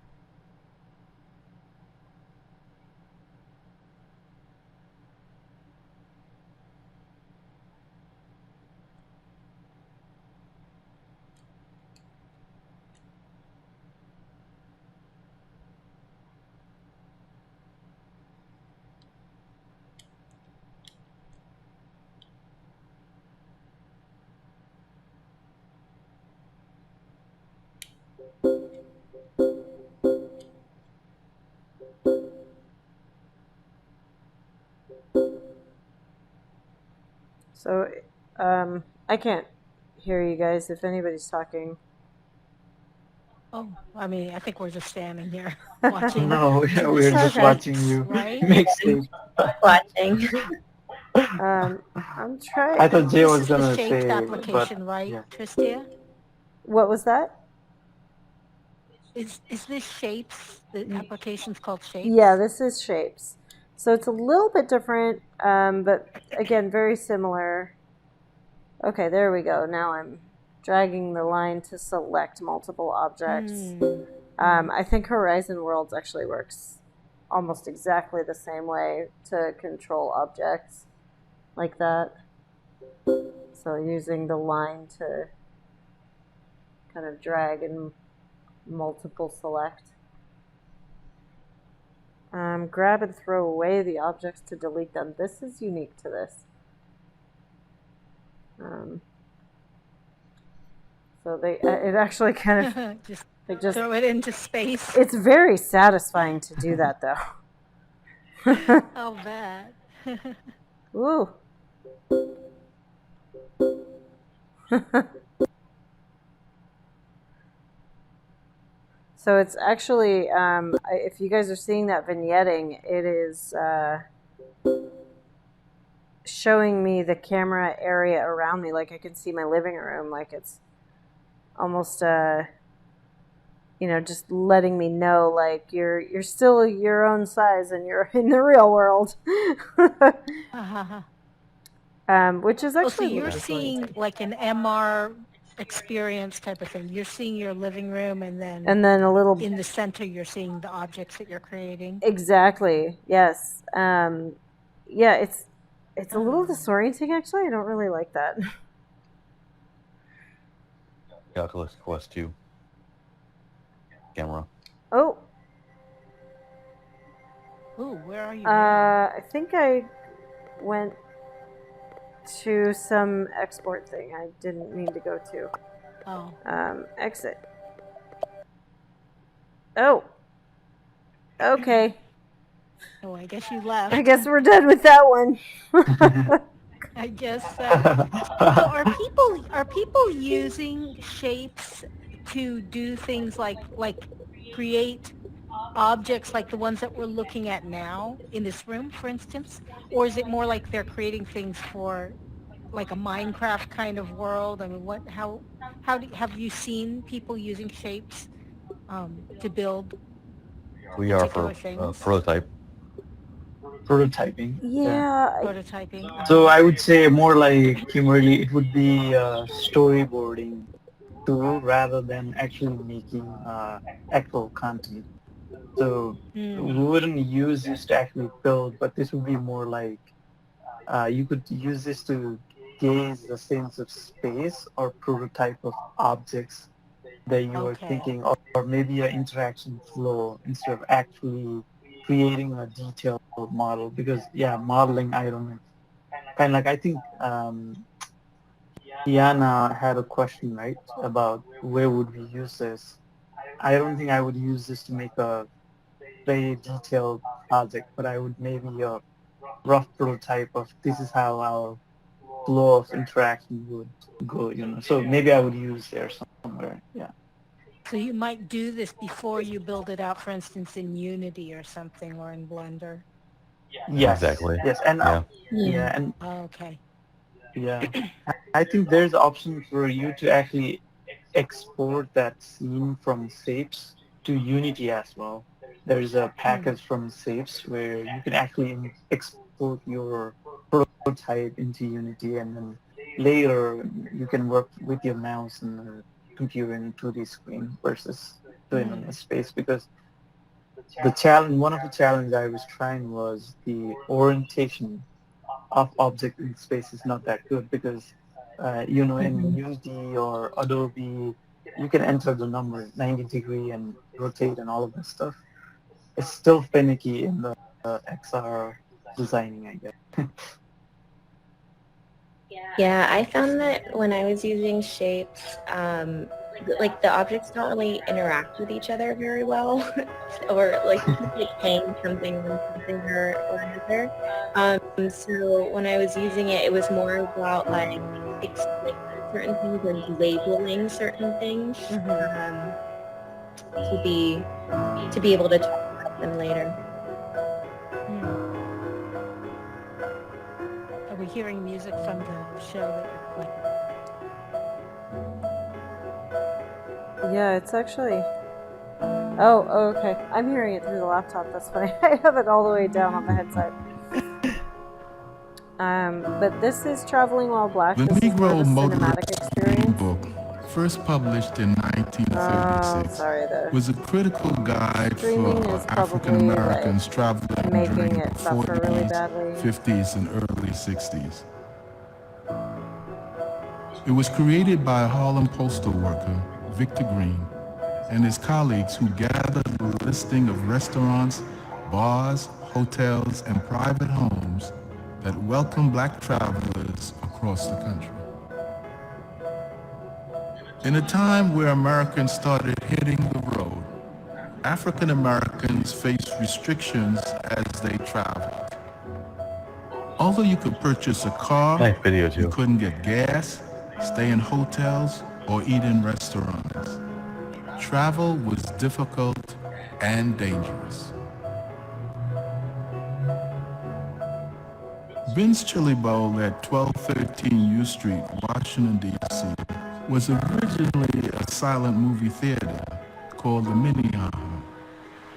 So, I can't hear you guys if anybody's talking. Oh, I mean, I think we're just standing here watching. No, we're just Okay. watching you Right? make steps. Watching. I'm trying. I thought Jay This was is the gonna shaped say, application, but right, yeah. Tristia? What was that? Is this Shapes? The application's called Shapes? Yeah, this is Shapes. So it's a little bit different, but again, very similar. Okay, there we go. Now I'm dragging the line to select multiple objects. I think Horizon Worlds actually works almost exactly the same way to control objects like that. So using the line to kind of drag and multiple select. Grab and throw away the objects to delete them. This is unique to this. So it actually kind of just just throw it into space. It's very satisfying to do that, though. I'll bet. Ooh. So it's actually, if you guys are seeing that vignetting, it is showing me the camera area around me. Like I can see my living room. Like it's almost, just letting me know, like you're still your own size and you're in the real world. Which is actually. So you're seeing like an MR experience type of thing. You're seeing your living room, and then a little in the center, you're seeing the objects that you're creating. Exactly. Yes. Yeah. It's a little disorienting. Actually, I don't really like that. The Oculus Quest 2 camera. Oh. Ooh, where are you? I think I went to some export thing I didn't mean to go to. Oh. Exit. Oh. Okay. Oh, I guess you left. I guess we're done with that one. I guess so. So are people using shapes to do things like create objects like the ones that we're looking at now in this room, for instance? Or is it more like they're creating things for like a Minecraft kind of world? I mean, have you seen people using shapes to build We are for particular things? prototype. Prototyping. Yeah. Prototyping. So I would say more like Kimberly, it would be storyboarding tool rather than actually making actual content. So we wouldn't use this to actually build, but this would be more like you could use this to gauge the sense of space or prototype of objects that you are thinking, or maybe an interaction flow instead of actually creating a detailed model. Because modeling, I don't know. Kind of like I think Diana had a question, right, about where would we use this. I don't think I would use this to make a very detailed project, but I would maybe a rough prototype of this is how our flow of interaction would go, So maybe I would use there somewhere, yeah. So you might do this before you build it out, for instance, in Unity or something, or in Blender. Yes, Exactly. yes, and Okay. Yeah, I think there's an option for you to actually export that scene from Shapes to Unity as well. There's a package from Shapes where you can actually export your prototype into Unity, and then later you can work with your mouse and the computer in 2D screen versus doing it in space. Because one of the challenges I was trying was the orientation of object in space is not that good, because in Unity or Adobe you can enter the number 90 degree and rotate and all of that stuff. It's still finicky in the XR designing, I guess. Yeah, I found that when I was using shapes, like the objects don't really interact with each other very well, or like you can like hang something on something or another. So when I was using it, it was more about like explaining certain things and labeling certain things to be able to talk about them later. Are we hearing music from the show that you're playing? Yeah, it's actually... Oh, okay. I'm hearing it through the laptop. That's funny. I have it all the way down on the headset. But this is Traveling While Black. The This is more Negro of a Motorist cinematic experience. book, first published in 1936, was a critical guide Streaming for is African probably, Americans traveling making during it the suffer really 40s, badly. 50s, and early 60s. It was created by a Harlem postal worker, Victor Green, and his colleagues who gathered a listing of restaurants, bars, hotels, and private homes that welcome black travelers across the country. In a time where Americans started hitting the road, African Americans faced restrictions as they traveled. Although you could purchase a car, Nice video you too. couldn't get gas, stay in hotels, or eat in restaurants. Travel was difficult and dangerous. Ben's Chili Bowl at 1213 U Street, Washington, D.C. was originally a silent movie theater called the Minnehaha.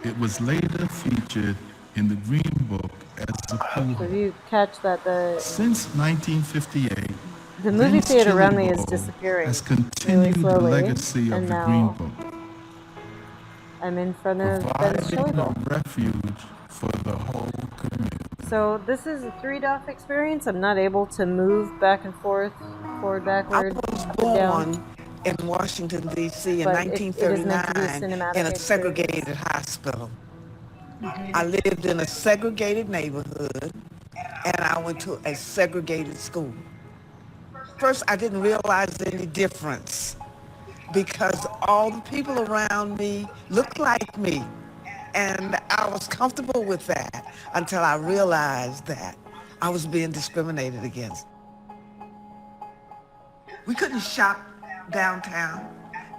It was later featured in the Green Book as a pool. So if you catch that, Since 1958, the movie Ben's theater Chili around me is Bowl disappearing has really continued the slowly, legacy of and the now Green Book, I'm in front of Ben's Chili providing Bowl. a refuge for the whole community. So this is a 3DOF experience. I'm not able to move back and forth, forward, backward, I was up and down. born in Washington, D.C. in But it is meant to be a 1939 cinematic in a experience. segregated hospital. I lived in a segregated neighborhood, and I went to a segregated school. First, I didn't realize any difference because all the people around me looked like me, and I was comfortable with that until I realized that I was being discriminated against. We couldn't shop downtown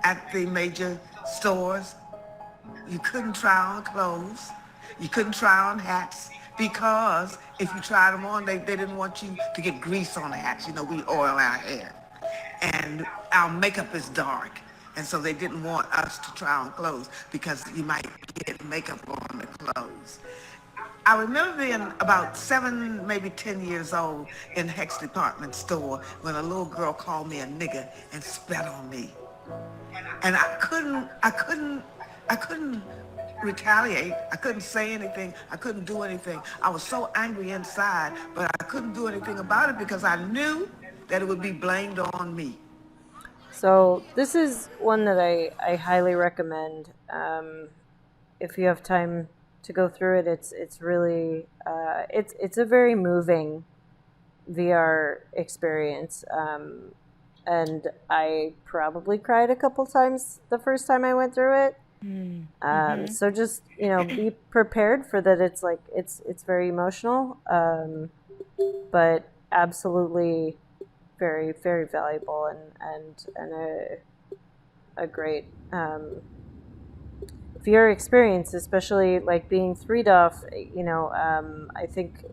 at the major stores. You couldn't try on clothes. You couldn't try on hats because if you tried them on, they didn't want you to get grease on the hats. You know, we oil our hair. And our makeup is dark. And so they didn't want us to try on clothes because you might get makeup on the clothes. I remember being about 7, maybe 10 years old in Hecht's department store when a little girl called me a nigger and spat on me. And I couldn't retaliate. I couldn't say anything. I couldn't do anything. I was so angry inside, but I couldn't do anything about it because I knew that it would be blamed on me. So this is one that I highly recommend. If you have time to go through it, it's really it's a very moving VR experience. And I probably cried a couple times the first time I went through it. So just, be prepared for that. It's like, it's very emotional, but absolutely very, very valuable and a great, VR experience, especially like being 3DOF, I think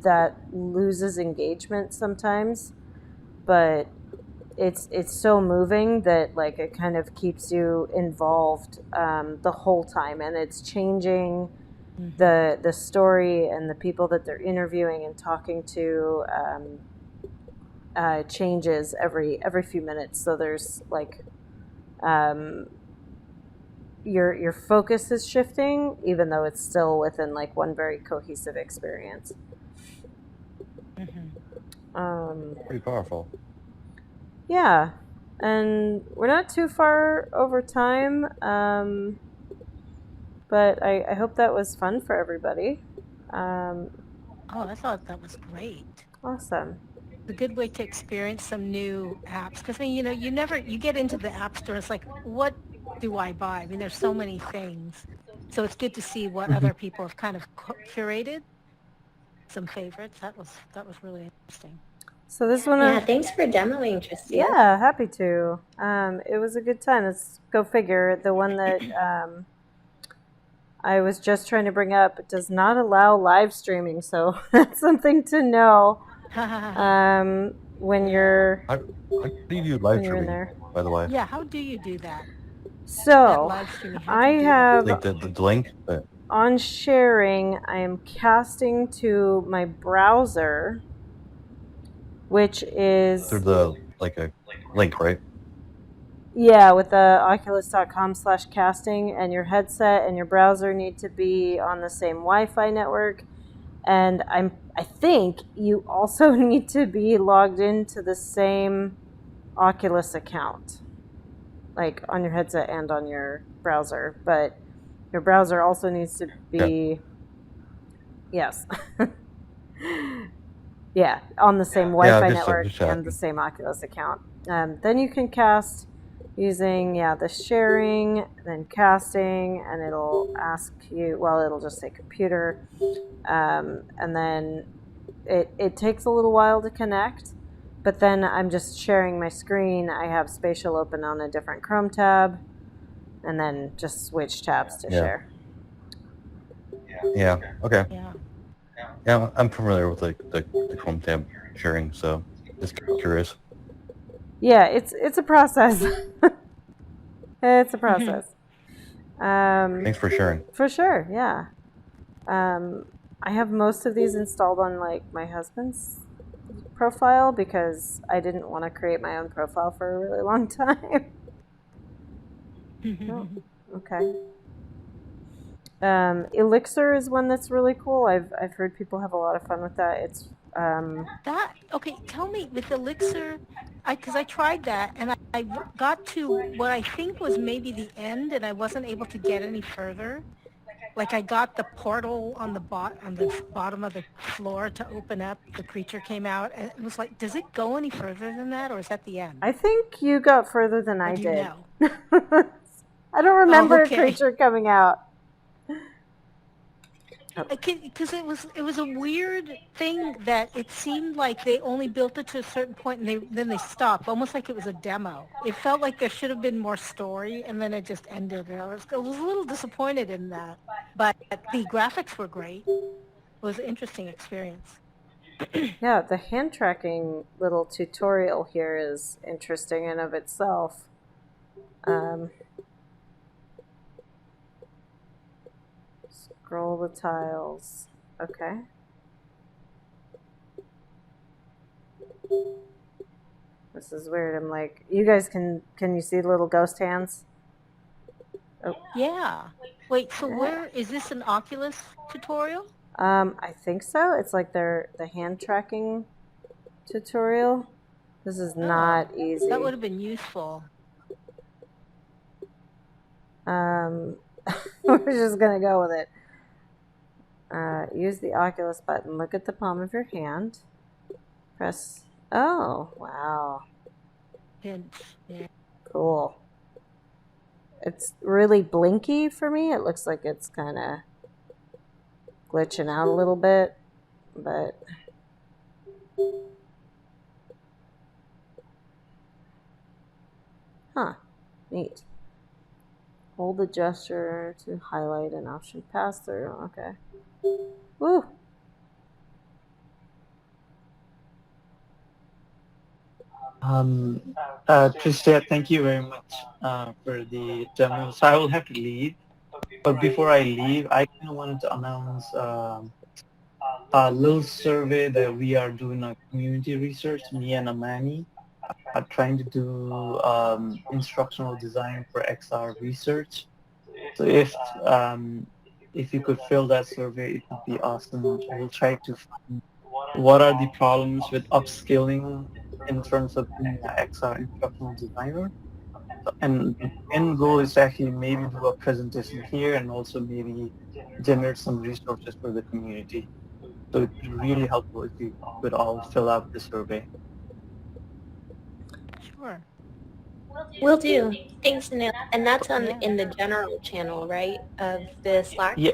that loses engagement sometimes, but it's so moving that like it kind of keeps you involved the whole time, and it's changing the story and the people that they're interviewing and talking to changes every few minutes. So there's like your focus is shifting, even though it's still within like one very cohesive experience. Pretty powerful. Yeah, and we're not too far over time, but I hope that was fun for everybody. Oh, I thought that was great. Awesome. a good way to experience some new apps. Because, I mean, you get into the app store, it's like, what do I buy? I mean, there's so many things. So it's good to see what other people have kind of curated, some favorites. That was really interesting. So this one, Yeah, thanks for demoing, Tristia. Yeah, happy to. It was a good time. Let's go figure. The one that I was just trying to bring up does not allow live streaming, so that's something to know when you're How do you do live when you're in streaming, there. by the way? Yeah, how do you do that? So live streaming, how do I you do that? have Like the link? on sharing, I am casting to my browser, which is Through the, like a link, right? yeah, with the oculus.com/casting, and your headset and your browser need to be on the same Wi-Fi network. And I think you also need to be logged into the same Oculus account, like on your headset and on your browser. But your browser also needs to be, yes, yeah, on the same Wi-Fi network and the same Oculus account. Then you can cast using the sharing, then casting, and it'll ask you, well, it'll just say computer, and then it takes a little while to connect, but then I'm just sharing my screen. I have Spatial open on a different Chrome tab, and then just switch tabs to share. Yeah, okay. Yeah. Yeah, I'm familiar with the Chrome tab sharing, so just curious. Yeah, it's a process. It's a process. Thanks for sharing. For sure, yeah. I have most of these installed on like my husband's profile because I didn't want to create my own profile for a really long time. Oh, okay. Elixir is one that's really cool. I've heard people have a lot of fun with that. It's okay, tell me with Elixir, because I tried that and I got to what I think was maybe the end and I wasn't able to get any further. Like I got the portal on the bottom of the floor to open up. The creature came out and it was like, does it go any further than that, or is that the end? I think you got further than I do you did. know? I don't remember okay. a creature coming out. Because it was a weird thing that it seemed like they only built it to a certain point and then they stopped, almost like it was a demo. It felt like there should have been more story, and then it just ended. And I was a little disappointed in that, but the graphics were great. It was an interesting experience. Yeah, the hand tracking little tutorial here is interesting in of itself. Scroll the tiles. Okay. This is weird. I'm like, you guys can you see the little ghost hands? Oh. Yeah. Wait, so where is this an Oculus tutorial? I think so. It's like the hand tracking tutorial. This is not easy. That would have been useful. We're just gonna go with it. Use the Oculus button. Look at the palm of your hand. Press. Oh, wow. Pinch. Yeah. Cool. It's really blinky for me. It looks like it's kind of glitching out a little bit, but neat. Hold the gesture to highlight an option pass through. Okay. Woo. Tristia, thank you very much for the demo. So I will have to leave, but before I leave, I kind of wanted to announce a little survey that we are doing on community research. Me and Amani are trying to do instructional design for XR research. So if you could fill that survey, it would be awesome. We'll try to find what are the problems with upskilling in terms of being an XR instructional designer. And the end goal is to actually maybe do a presentation here and also maybe generate some resources for the community. So it'd be really helpful if you could all fill out the survey. Sure. Will do. Thanks, Neil. And that's on Yeah. in the general channel, right, of the Slack? Yeah,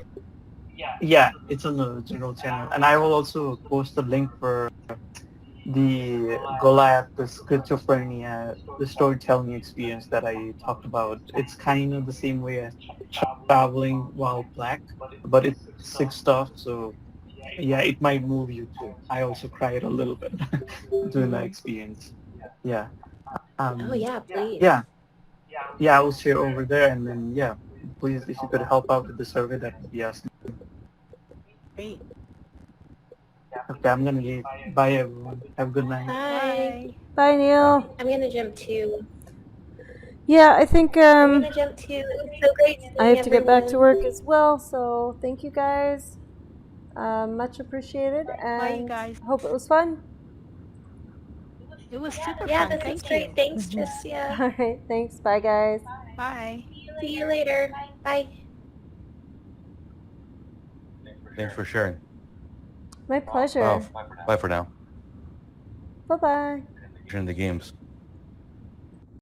yeah, it's on the general channel, and I will also post a link for the Goliath, the schizophrenia, the storytelling experience that I talked about. It's kind of the same way as traveling while black, but it's sick stuff. So yeah, it might move you too. I also cried a little bit during that experience. Yeah. Oh yeah, please. Yeah. Yeah, I will share over there, and then yeah, please if you could help out with the survey, that would be awesome. Great. Okay, I'm gonna leave. Bye everyone. Have a good night. Bye. Bye, Neil. I'm gonna jump too. Yeah, I think I'm gonna jump too. It was so great seeing I have to get back to everyone. work as well. So thank you guys. Much appreciated, Bye, you and guys. hope it was fun. It was super Yeah, fun. this is Thank great. you. Thanks, Tristia. All right, thanks. Bye, guys. Bye. See you later. Bye. Thanks for sharing. My pleasure. Wow. Bye for now. Bye-bye. Sharing the games.